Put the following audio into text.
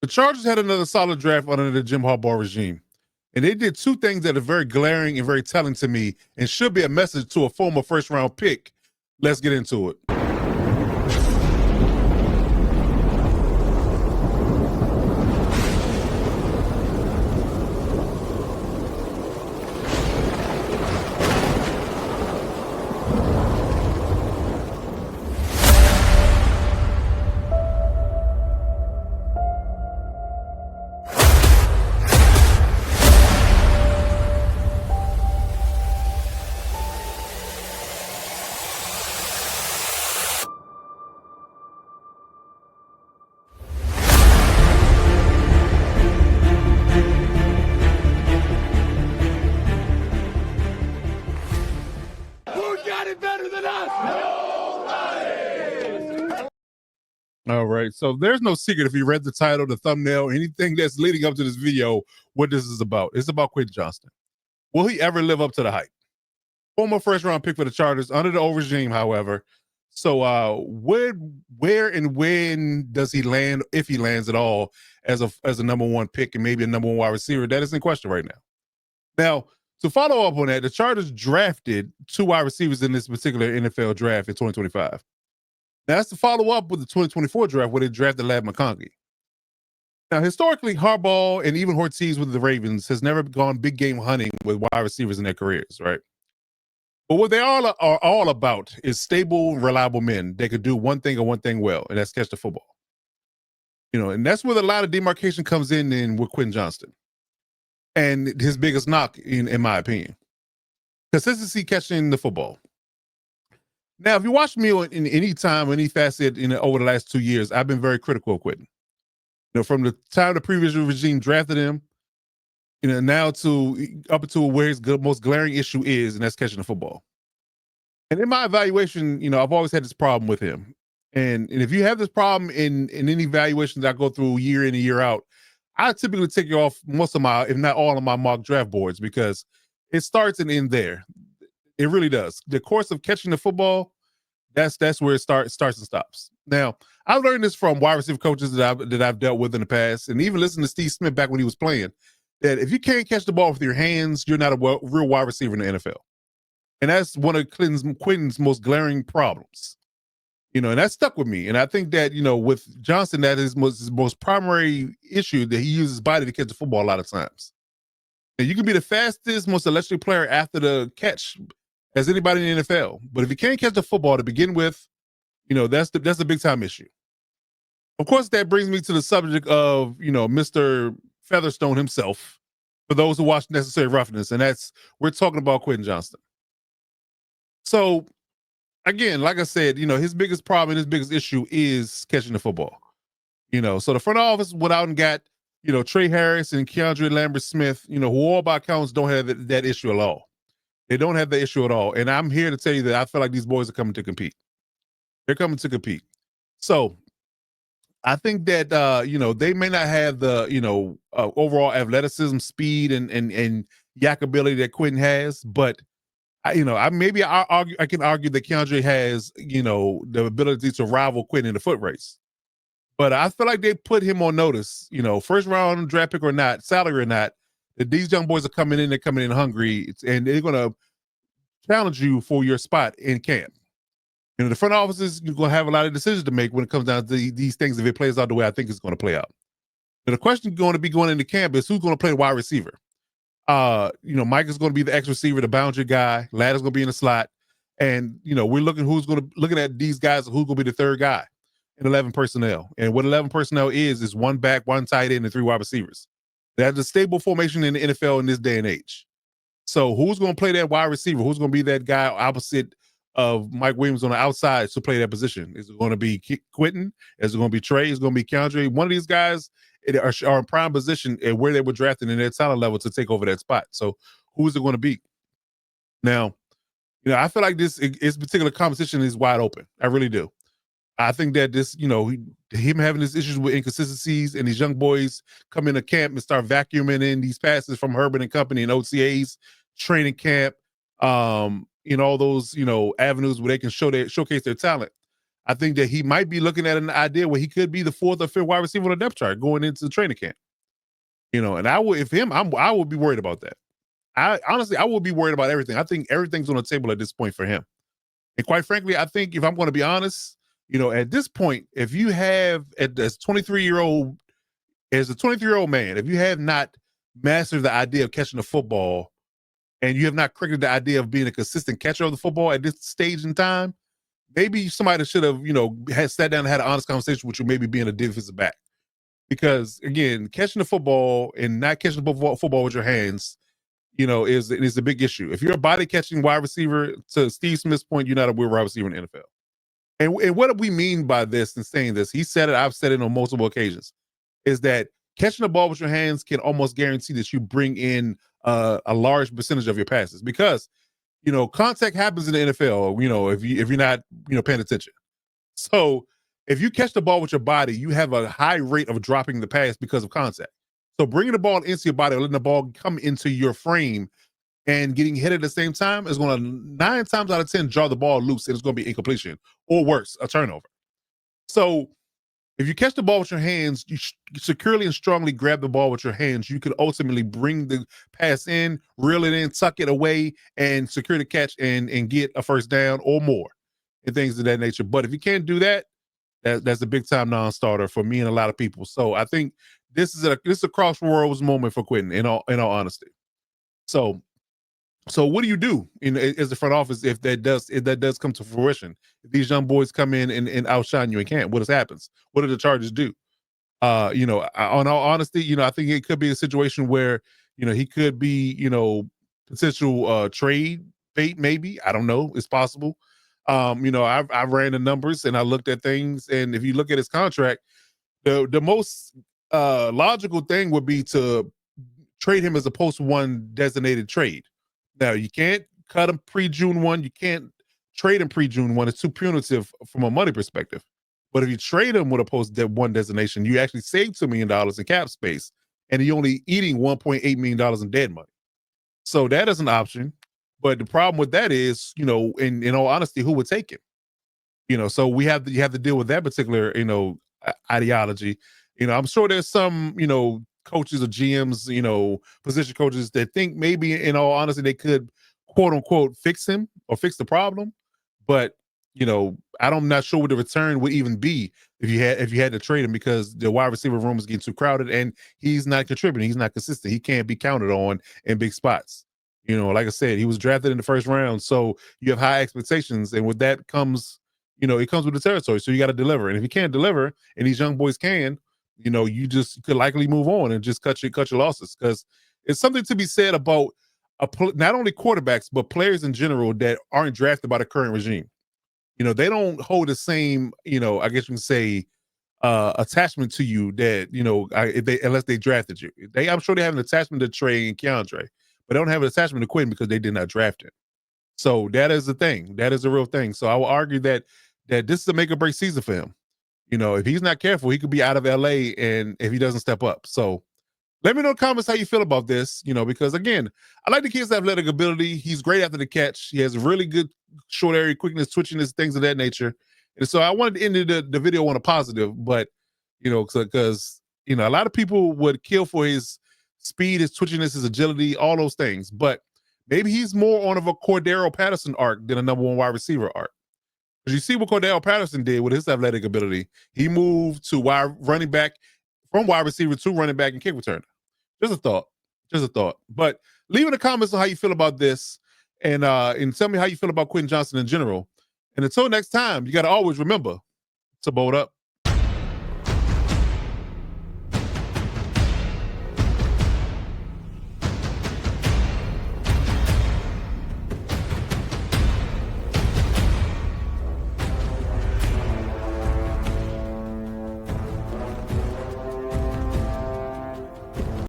The Chargers had another solid draft under the Jim Harbaugh regime. And they did two things that are very glaring and very telling to me and should be a message to a former first-round pick. Let's get into it. All right. So there's no secret if you read the title, the thumbnail, anything that's leading up to this video, what this is about. It's about Quentin Johnston. Will he ever live up to the hype? Former first-round pick for the Chargers under the old regime, however. So where and when does he land, if he lands at all, as a number one pick and maybe a number one wide receiver? That is in question right now. Now, to follow up on that, the Chargers drafted two wide receivers in this particular NFL draft in 2025. Now, that's to follow up with the 2024 draft where they drafted Ladd McConkey. Now, historically, Harbaugh and even Ortiz with the Ravens has never gone big game hunting with wide receivers in their careers, right? But what they are all about is stable, reliable men that could do one thing and one thing well, and that's catch the football. And that's where a lot of demarcation comes in with Quentin Johnston. And his biggest knock, in my opinion, consistency catching the football. Now, if you watch me in any time, any facet over the last 2 years, I've been very critical of Quentin. From the time the previous regime drafted him, now to up to where his most glaring issue is, and that's catching the football. And in my evaluation, I've always had this problem with him. And if you have this problem in any evaluations I go through year in and year out, I typically take you off most of my, if not all of my mock draft boards, because it starts and ends there. It really does. The course of catching the football, that's where it starts and stops. Now, I've learned this from wide receiver coaches that I've dealt with in the past, and even listening to Steve Smith back when he was playing, that if you can't catch the ball with your hands, you're not a real wide receiver in the NFL. And that's one of Quentin's most glaring problems. And that stuck with me. And I think that, with Johnston, that is his most primary issue, that he uses his body to catch the football a lot of times. And you can be the fastest, most electric player after the catch as anybody in the NFL. But if you can't catch the football to begin with, that's a big time issue. Of course, that brings me to the subject of, Mr. Featherstone himself, for those who watch Necessary Roughness, and we're talking about Quentin Johnston. So, again, like I said, his biggest problem, his biggest issue is catching the football. So the front office went out and got, Trey Harris and Keandre Lambert-Smith, who all by accounts don't have that issue at all. They don't have the issue at all. And I'm here to tell you that I feel like these boys are coming to compete. They're coming to compete. So I think that, they may not have the, overall athleticism, speed, and yak ability that Quentin has, but I can argue that Keandre has, the ability to rival Quentin in the foot race. But I feel like they put him on notice, first round draft pick or not, salary or not, that these young boys are coming in, they're coming in hungry, and they're going to challenge you for your spot in camp. The front offices, you're going to have a lot of decisions to make when it comes down to these things if it plays out the way I think it's going to play out. Now, the question going to be going into camp is who's going to play wide receiver. Mike is going to be the X receiver, the boundary guy. Ladd is going to be in the slot. And, we're looking at these guys, who's going to be the third guy in 11 personnel. And what 11 personnel is one back, one tight end, and 3 wide receivers. That's a stable formation in the NFL in this day and age. So who's going to play that wide receiver? Who's going to be that guy opposite of Mike Williams on the outside to play that position? Is it going to be Quentin? Is it going to be Trey? Is it going to be Keandre? One of these guys are in prime position and where they were drafted in their talent level to take over that spot. So who is it going to be? Now, I feel like this particular competition is wide open. I really do. I think that this, him having these issues with inconsistencies and these young boys come into camp and start vacuuming in these passes from Herbert and company and OTAs, training camp, all those, avenues where they can showcase their talent. I think that he might be looking at an idea where he could be the fourth or fifth wide receiver on the depth chart going into the training camp. And I would, if him, I would be worried about that. I honestly, I would be worried about everything. I think everything's on the table at this point for him. And quite frankly, I think if I'm going to be honest, at this point, if you have as 23-year-old, as a 23-year-old man, if you have not mastered the idea of catching the football and you have not cricketed the idea of being a consistent catcher of the football at this stage in time, maybe somebody should have, had sat down and had an honest conversation with you, maybe being a defensive back. Because again, catching the football and not catching the football with your hands, is a big issue. If you're a body catching wide receiver, to Steve Smith's point, you're not a real wide receiver in the NFL. And what do we mean by this and saying this? He said it, I've said it on multiple occasions, is that catching the ball with your hands can almost guarantee that you bring in a large percentage of your passes because, contact happens in the NFL, if you're not, paying attention. So if you catch the ball with your body, you have a high rate of dropping the pass because of contact. So bringing the ball into your body, or letting the ball come into your frame and getting hit at the same time is going to 9 times out of 10 draw the ball loose, and it's going to be incompletion or worse, a turnover. So if you catch the ball with your hands, you securely and strongly grab the ball with your hands, you can ultimately bring the pass in, reel it in, tuck it away, and secure the catch and get a first down or more and things of that nature. But if you can't do that, that's a big time non-starter for me and a lot of people. So I think this is a crossroads moment for Quentin, in all honesty. So what do you do as the front office if that does come to fruition? If these young boys come in and outshine you and can't, what happens? What do the Chargers do? On all honesty, I think it could be a situation where, he could be, potential trade bait, maybe. I don't know. It's possible. I ran the numbers and I looked at things, and if you look at his contract, the most logical thing would be to trade him as a post-1 designated trade. Now, you can't cut him pre-June 1. You can't trade him pre-June 1. It's too punitive from a money perspective. But if you trade him with a post-1 designation, you actually save $2 million in cap space, and you're only eating $1.8 million in dead money. So that is an option. But the problem with that is, in all honesty, who would take him? So you have to deal with that particular, ideology. I'm sure there's some, coaches or GMs, position coaches that think maybe, in all honesty, they could quote unquote fix him or fix the problem. But, I'm not sure what the return would even be if you had to trade him, because the wide receiver room is getting too crowded and he's not contributing. He's not consistent. He can't be counted on in big spots. Like I said, he was drafted in the first round, so you have high expectations, and with that comes, it comes with the territory. So you got to deliver, and if you can't deliver, and these young boys can, you just could likely move on and just cut your losses, because it's something to be said about not only quarterbacks but players in general that aren't drafted by the current regime. They don't hold the same, I guess you can say, attachment to you that unless they drafted you. I'm sure they have an attachment to Trey and Keandre, but they don't have an attachment to Quentin because they did not draft him. So that is the thing. That is a real thing. So I will argue that this is a make or break season for him. If he's not careful, he could be out of LA, and if he doesn't step up. So let me know in the comments how you feel about this, because again, I like the kid's athletic ability. He's great after the catch. He has really good short area quickness, twitchiness, things of that nature. And so I wanted to end the video on a positive, but, because, a lot of people would kill for his speed, his twitchiness, his agility, all those things. But maybe he's more on of a Cordero Patterson arc than a number 1 wide receiver arc. Because you see what Cordero Patterson did with his athletic ability. He moved to running back, from wide receiver to running back and kick returner. Just a thought. But leave in the comments on how you feel about this, and tell me how you feel about Quentin Johnston in general. And until next time, you got to always remember to bolt up.